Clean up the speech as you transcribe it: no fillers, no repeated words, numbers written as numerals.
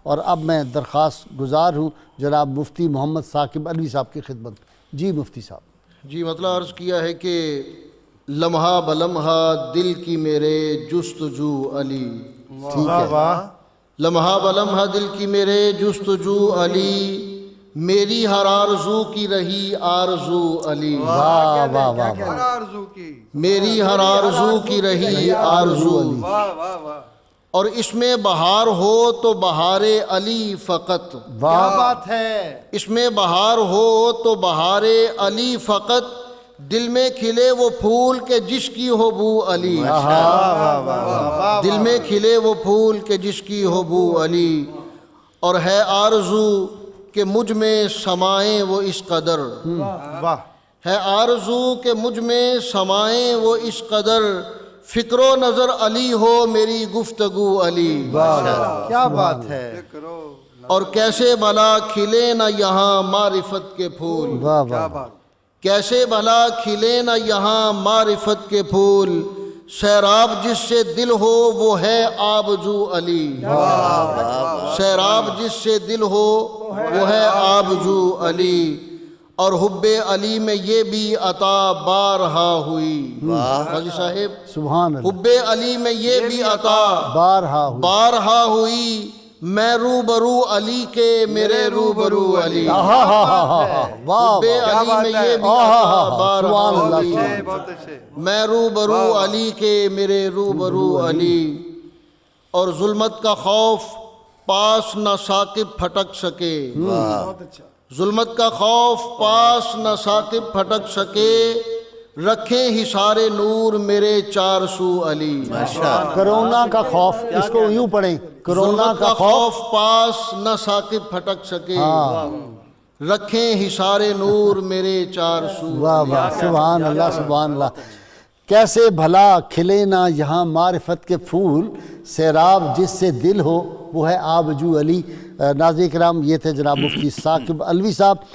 اور اب میں درخواست گزار ہوں جناب مفتی محمد ثاقب علوی صاحب کی خدمت. جی مفتی صاحب. جی مطلب عرض کیا ہے کہ لمحہ بلمحہ دل کی میرے جستجو علی. ٹھیک ہے. لمحہ بلمحہ دل کی میرے جستجو علی، میری ہر آرزو کی رہی آرزو علی. واہ واہ واہ واہ. آرزو کی میری ہر آرزو کی رہی آرزو علی. واہ واہ واہ، اور اس میں بہار ہو تو بہار علی فقط. کیا واہ بات ہے. اس میں بہار ہو تو بہار علی فقط، دل میں کھلے وہ پھول کہ جس کی ہو بو علی. دل میں کھلے وہ پھول کہ جس کی ہو بو علی. اور ہے آرزو کہ مجھ میں سمائیں وہ اس قدر. واہ، ہے آرزو کہ مجھ میں سمائیں وہ اس قدر، فکر و نظر علی ہو میری گفتگو علی. کیا بات ہے. اور کیسے بھلا کھلے نہ یہاں معرفت کے پھول. واہ کیا واہ. بات. کیسے بھلا کھلے نہ یہاں معرفت کے پھول، سیراب جس سے دل ہو وہ ہے آبجو علی. سیراب جس سے دل ہو وہ ہے آبجو علی. اور حب علی میں یہ بھی عطا بارہا ہوئی. حاجی صاحب، سبحان اللہ. حب علی میں یہ بھی عطا بارہا ہوئی. بارہا ہوئی، میں روبرو علی کے میرے روبرو علی. واہ حب واہ. علی میں یہ بھی آہا عطا ہا. بارہا سبحان اللہ. ہوئی، سبحان اللہ. بہت اچھے. میں روبرو علی کے میرے روبرو علی. اور ظلمت کا خوف پاس نہ ثاقب پھٹک سکے. بہت اچھا. ظلمت کا خوف پاس نہ ثاقب پھٹک سکے، رکھیں حصار نور میرے چار سو علی. کرونا کا خوف، اس کو یوں پڑھیں، کرونا ظلمت کا خوف. پاس نہ ثاقب پھٹک سکے، ہاں. رکھیں حصار نور میرے چار سو. واہ واہ. سبحان اللہ. سبحان اللہ. کیسے بھلا کھلے نہ یہاں معرفت کے پھول، سیراب جس سے دل ہو وہ ہے آبجو علی. ناظرین کرام، یہ تھے جناب مفتی ثاقب علوی صاحب.